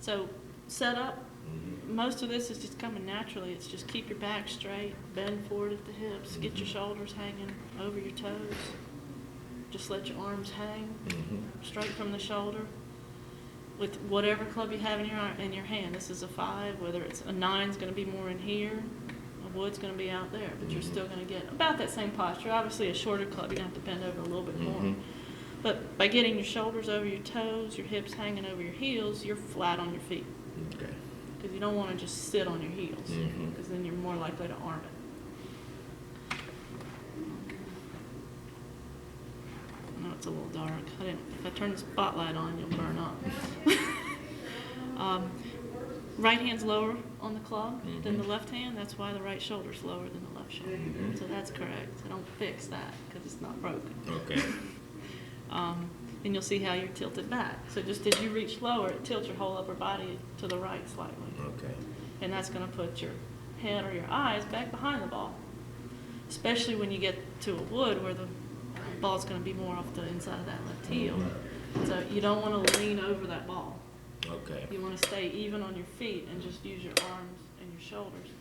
So set up, most of this is just coming naturally. It's just keep your back straight, bend forward at the hips, get your shoulders hanging over your toes. Just let your arms hang straight from the shoulder. With whatever club you have in your hand, this is a 5, whether it's a 9's going to be more in here, a wood's going to be out there, but you're still going to get about that same posture. Obviously, a shorter club, you're going to have to bend over a little bit more. But by getting your shoulders over your toes, your hips hanging over your heels, you're flat on your feet. Okay. Because you don't want to just sit on your heels, because then you're more likely to arm it. No, it's a little dark. If I turn the spotlight on, you'll burn up. Right hand's lower on the club than the left hand. That's why the right shoulder's lower than the left shoulder. So that's correct. So don't fix that because it's not broken. Okay. And you'll see how you're tilted back. So just as you reach lower, it tilts your whole upper body to the right slightly. Okay. And that's going to put your head or your eyes back behind the ball, especially when you get to a wood where the ball's going to be more off the inside of that left heel. So you don't want to lean over that ball. Okay. You want to stay even on your feet and just use your arms and your shoulders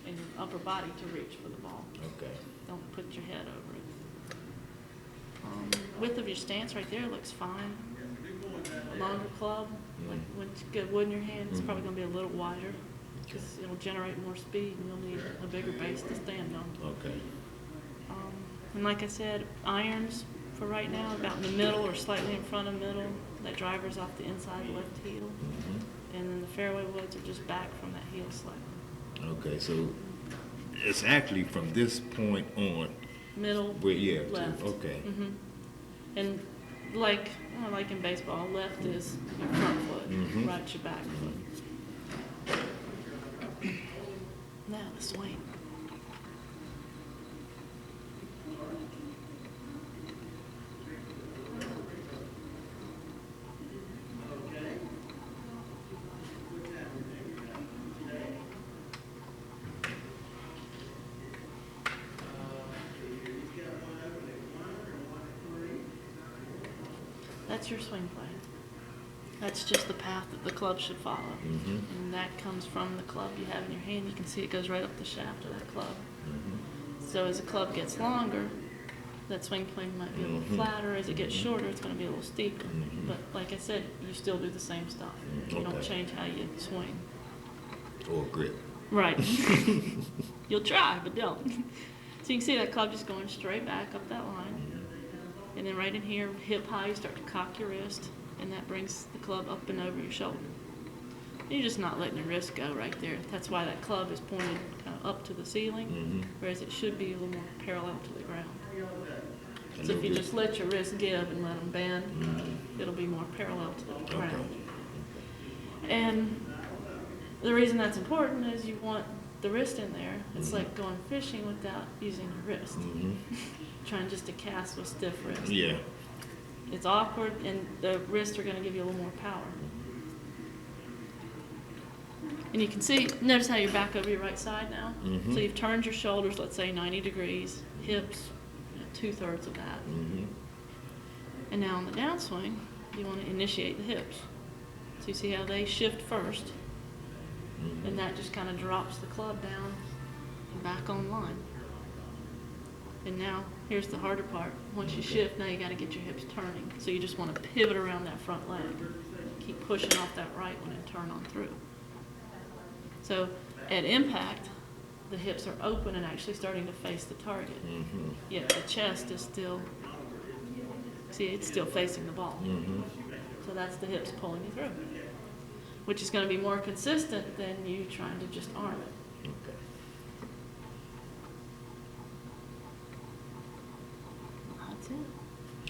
and your upper body to reach for the ball. Okay. Don't put your head over it. Width of your stance right there looks fine. A longer club, like when you get wood in your hand, it's probably going to be a little wider because it'll generate more speed and you'll need a bigger base to stand on. Okay. And like I said, irons for right now about in the middle or slightly in front of middle. That driver's off the inside left heel. And then the fairway woods are just back from that heel slightly. Okay, so it's actually from this point on. Middle, left. Okay. And like in baseball, left is your front foot, right's your back foot. Now the swing. That's your swing plane. That's just the path that the club should follow. And that comes from the club you have in your hand. You can see it goes right up the shaft of that club. So as the club gets longer, that swing plane might be a little flatter. As it gets shorter, it's going to be a little steeper. But like I said, you still do the same stuff. You don't change how you swing. Or grip. Right. You'll try, but don't. So you can see that club just going straight back up that line. And then right in here, hip high, you start to cock your wrist, and that brings the club up and over your shoulder. You're just not letting your wrist go right there. That's why that club is pointed kind of up to the ceiling, whereas it should be a little more parallel to the ground. So if you just let your wrist give and let them bend, it'll be more parallel to the ground. And the reason that's important is you want the wrist in there. It's like going fishing without using your wrist. Trying just to cast with stiff wrist. Yeah. It's awkward, and the wrists are going to give you a little more power. And you can see, notice how you're back over your right side now? So you've turned your shoulders, let's say 90 degrees, hips, 2/3 of that. And now on the downswing, you want to initiate the hips. So you see how they shift first, and that just kind of drops the club down and back on line. And now, here's the harder part. Once you shift, now you got to get your hips turning. So you just want to pivot around that front leg. Keep pushing off that right one and turn on through. So at impact, the hips are open and actually starting to face the target. Yet the chest is still, see, it's still facing the ball. So that's the hips pulling you through, which is going to be more consistent than you trying to just arm it. Okay.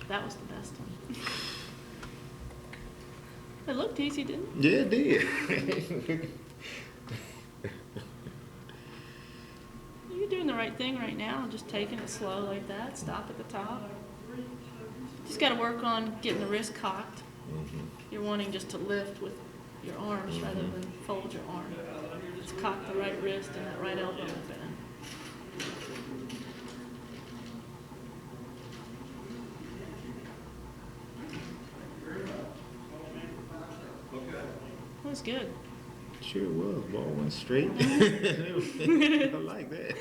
That was the best one. It looked easy, didn't it? Yeah, it did. You're doing the right thing right now, just taking it slow like that. Stop at the top. Just got to work on getting the wrist cocked. You're wanting just to lift with your arms rather than fold your arm. Just cock the right wrist and that right elbow will bend. That was good. Sure was. Ball went straight. I like that.